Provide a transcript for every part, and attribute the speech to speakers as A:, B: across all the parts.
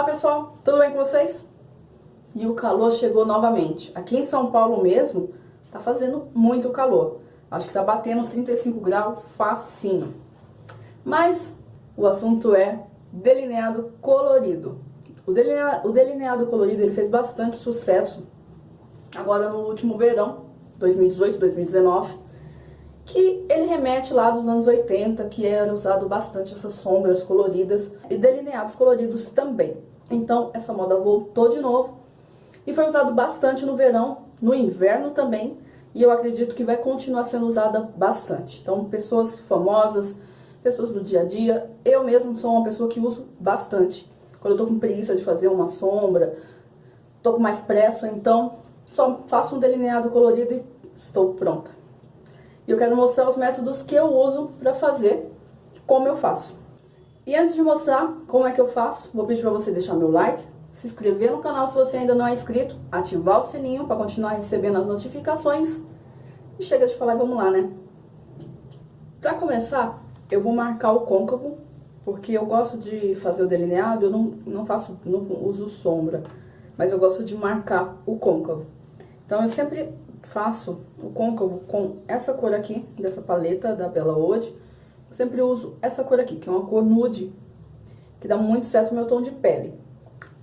A: pessoal, tudo bem com vocês? E o calor chegou novamente. Aqui em São Paulo mesmo, tá fazendo muito calor. Acho que tá batendo uns 35 graus facinho. Mas o assunto é delineado colorido. O delineado colorido ele fez bastante sucesso agora no último verão, 2018, 2019, que ele remete lá dos anos 80, que era usado bastante essas sombras coloridas e delineados coloridos também. Então essa moda voltou de novo e foi usado bastante no verão, no inverno também, e eu acredito que vai continuar sendo usada bastante. Então pessoas famosas, pessoas do dia a dia, eu mesmo sou uma pessoa que uso bastante. Quando eu tô com preguiça de fazer uma sombra, tô com mais pressa, então só faço um delineado colorido e estou pronta. E eu quero mostrar os métodos que eu uso para fazer, como eu faço. E antes de mostrar como é que eu faço, vou pedir para você deixar meu like, se inscrever no canal se você ainda não é inscrito, ativar o sininho para continuar recebendo as notificações. E chega de falar e vamos lá, né? Para começar, eu vou marcar o côncavo, porque eu gosto de fazer o delineado, eu não uso sombra, mas eu gosto de marcar o côncavo. Então eu sempre faço o côncavo com essa cor aqui, dessa paleta da Bella Ode. Eu sempre uso essa cor aqui, que é uma cor nude, que dá muito certo no meu tom de pele.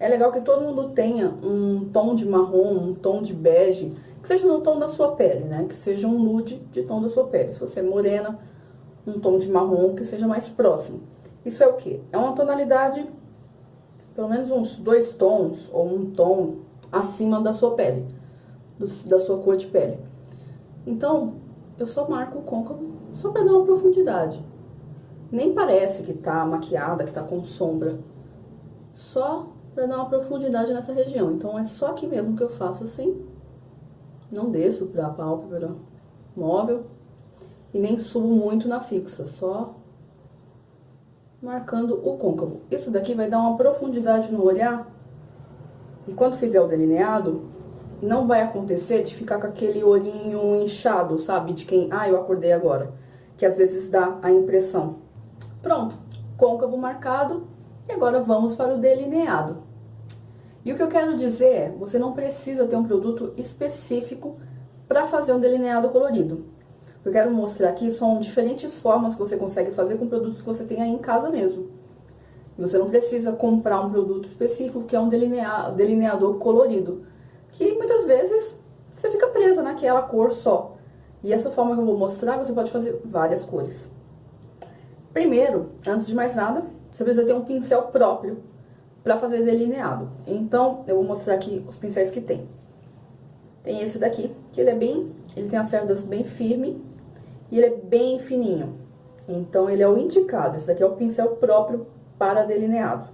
A: É legal que todo mundo tenha um tom de marrom, um tom de bege, que seja no tom da sua pele, né? Que seja um nude de tom da sua pele. Se você é morena, um tom de marrom que seja mais próximo. Isso é o quê? É uma tonalidade, pelo menos uns 2 tons ou um tom acima da sua pele, da sua cor de pele. Então, eu só marco o côncavo só para dar uma profundidade. Nem parece que tá maquiada, que tá com sombra. Só para dar uma profundidade nessa região. Então, é só aqui mesmo que eu faço assim. Não desço pra pálpebra móvel. E nem subo muito na fixa, só marcando o côncavo. Isso daqui vai dar uma profundidade no olhar. E quando fizer o delineado, não vai acontecer de ficar com aquele olhinho inchado, sabe? De quem, eu acordei agora. Que às vezes dá a impressão. Pronto, côncavo marcado. E agora vamos para o delineado. E o que eu quero dizer é, você não precisa ter um produto específico para fazer um delineado colorido. O que eu quero mostrar aqui são diferentes formas que você consegue fazer com produtos que você tem aí em casa mesmo. E você não precisa comprar um produto específico que é um delineador colorido. Que muitas vezes você fica presa naquela cor só. E essa forma que eu vou mostrar, você pode fazer várias cores. Primeiro, antes de mais nada, você precisa ter um pincel próprio para fazer delineado. Então, eu vou mostrar aqui os pincéis que tem. Tem esse daqui, que ele tem as cerdas bem firmes e ele é bem fininho. Então, ele é o indicado. Esse daqui é o pincel próprio para delineado.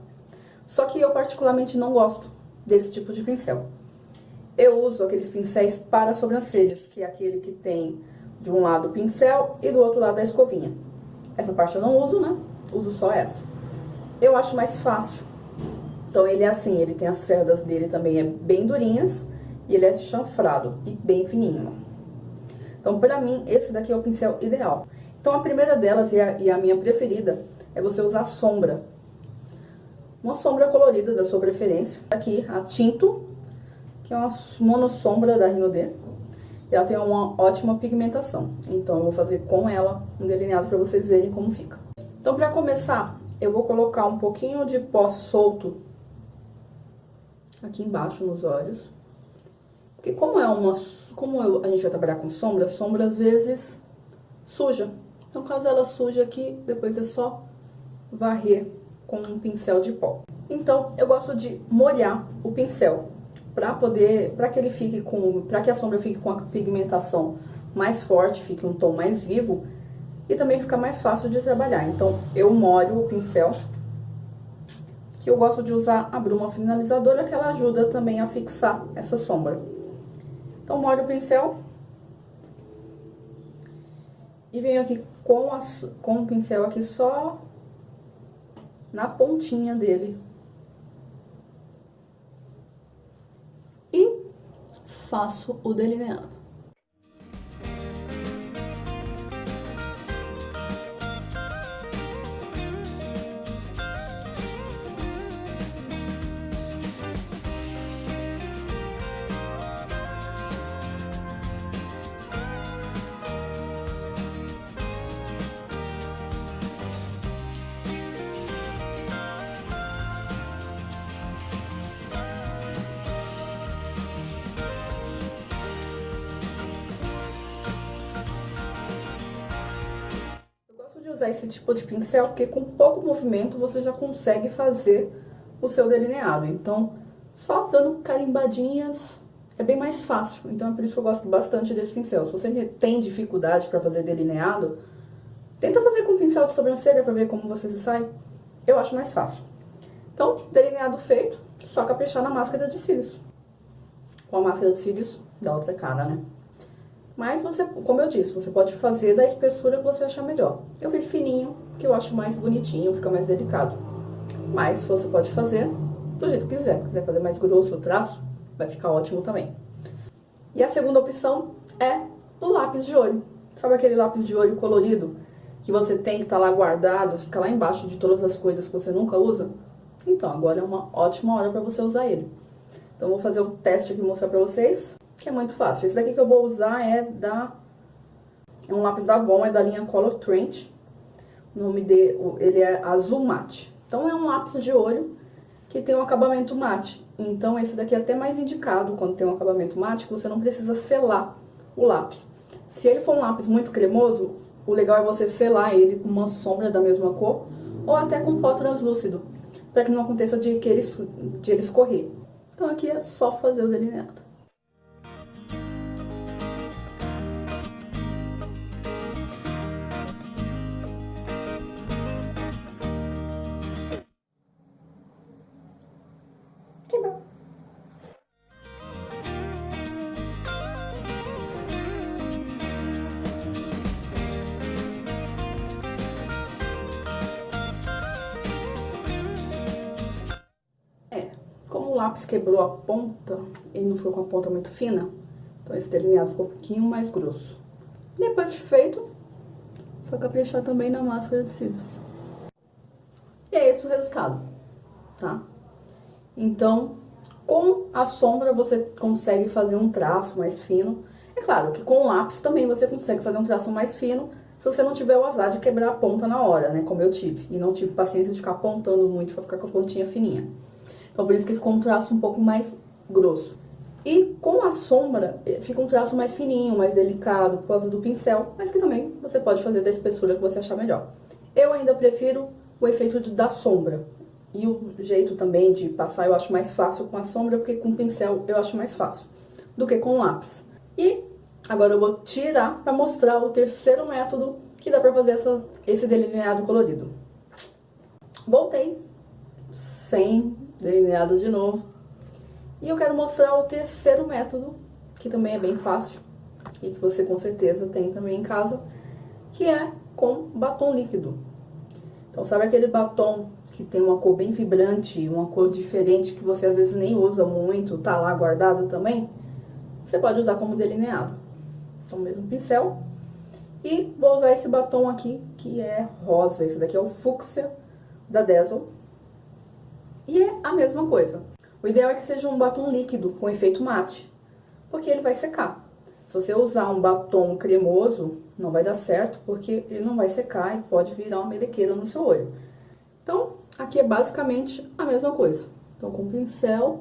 A: Só que eu particularmente não gosto desse tipo de pincel. Eu uso aqueles pincéis para sobrancelhas, que é aquele que tem de um lado o pincel e do outro lado a escovinha. Essa parte eu não uso, né? Uso só essa. Eu acho mais fácil. Então, ele é assim, ele tem as cerdas dele também bem durinhas e ele é chanfrado e bem fininho. Então, pra mim, esse daqui é o pincel ideal. Então, a primeira delas e a minha preferida é você usar sombra. Uma sombra colorida da sua preferência. Aqui, a Tinto, que é uma monossombra da Rinodê. E ela tem uma ótima pigmentação. Então, eu vou fazer com ela um delineado pra vocês verem como fica. Então, pra começar, eu vou colocar um pouquinho de pó solto aqui embaixo nos olhos. Porque como a gente vai trabalhar com sombra às vezes suja. Então, caso ela suje aqui, depois é só varrer com um pincel de pó. Então, eu gosto de molhar o pincel para que a sombra fique com a pigmentação mais forte, fique um tom mais vivo e também fica mais fácil de trabalhar. Então, eu molho o pincel, que eu gosto de usar a bruma finalizadora, que ela ajuda também a fixar essa sombra. Então, molho o pincel e venho aqui com o pincel aqui só na pontinha dele. E faço o delineado. usar esse tipo de pincel, porque com pouco movimento você já consegue fazer o seu delineado. Então, só dando carimbadinhas é bem mais fácil. Então, é por isso que eu gosto bastante desse pincel. Se você tem dificuldade para fazer delineado, tenta fazer com pincel de sobrancelha para ver como você se sai. Eu acho mais fácil. Então, delineado feito, só caprichar na máscara de cílios. Com a máscara de cílios, dá outra cara, né? Mas você, como eu disse, você pode fazer da espessura que você achar melhor. Eu fiz fininho, que eu acho mais bonitinho, fica mais delicado. Mas você pode fazer do jeito que quiser. Se quiser fazer mais grosso o traço, vai ficar ótimo também. E a segunda opção é o lápis de olho. Sabe aquele lápis de olho colorido que você tem que estar lá guardado, fica lá embaixo de todas as coisas que você nunca usa? Então, agora é uma ótima hora para você usar ele. Então, eu vou fazer um teste aqui e mostrar para vocês, que é muito fácil. Esse daqui que eu vou usar é um lápis da Avon, é da linha Color Trend. O nome ele é Azul Mate. Então, é um lápis de olho que tem um acabamento mate. Então, esse daqui é até mais indicado quando tem um acabamento mate, que você não precisa selar o lápis. Se ele for um lápis muito cremoso, o legal é você selar ele com uma sombra da mesma cor, ou até com pó translúcido, para que não aconteça de ele escorrer. Então, aqui é só fazer o delineado. Quebrou. Como o lápis quebrou a ponta, ele não ficou com a ponta muito fina, então esse delineado ficou um pouquinho mais grosso. Depois de feito, só caprichar também na máscara de cílios. E é esse o resultado, tá? Então, com a sombra você consegue fazer um traço mais fino. É claro que com o lápis também você consegue fazer um traço mais fino, se você não tiver o azar de quebrar a ponta na hora, né? Como eu tive. E não tive paciência de ficar apontando muito pra ficar com a pontinha fininha. Então, por isso que ficou um traço um pouco mais grosso. E com a sombra, fica um traço mais fininho, mais delicado, por causa do pincel, mas que também você pode fazer da espessura que você achar melhor. Eu ainda prefiro o efeito da sombra. E o jeito também de passar eu acho mais fácil com a sombra, porque com o pincel eu acho mais fácil do que com o lápis. E agora eu vou tirar para mostrar o terceiro método que dá para fazer esse delineado colorido. Voltei, sem delineado de novo. E eu quero mostrar o terceiro método, que também é bem fácil, e que você com certeza tem também em casa, que é com batom líquido. Então, sabe aquele batom que tem uma cor bem vibrante, uma cor diferente, que você às vezes nem usa muito, tá lá guardado também? Você pode usar como delineado. Então, o mesmo pincel. E vou usar esse batom aqui, que é rosa. Esse daqui é o Fúcsia, da Dazzle. E é a mesma coisa. O ideal é que seja um batom líquido, com efeito mate, porque ele vai secar. Se você usar um batom cremoso, não vai dar certo, porque ele não vai secar e pode virar uma melequeira no seu olho. Então, aqui é basicamente a mesma coisa. Então, com pincel,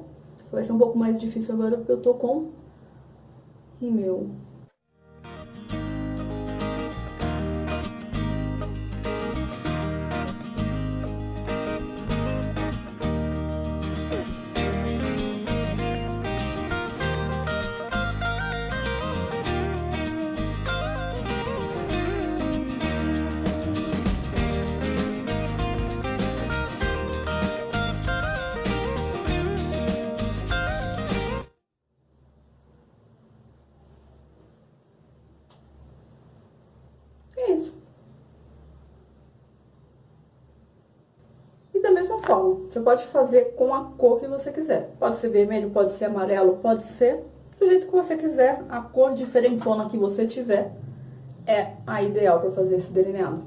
A: vai ser um pouco mais difícil agora, porque eu tô com rímel. É isso. E da mesma forma, você pode fazer com a cor que você quiser. Pode ser vermelho, pode ser amarelo, pode ser do jeito que você quiser. A cor diferentona que você tiver é a ideal para fazer esse delineado.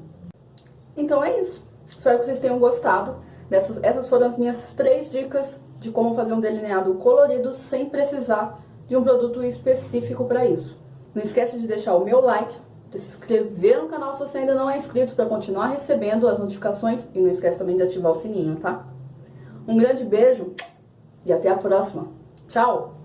A: Então é isso. Espero que vocês tenham gostado. Essas foram as minhas 3 dicas de como fazer um delineado colorido sem precisar de um produto específico para isso. Não esquece de deixar o meu like, de se inscrever no canal se você ainda não é inscrito para continuar recebendo as notificações e não esquece também de ativar o sininho, tá? Um grande beijo e até a próxima. Tchau!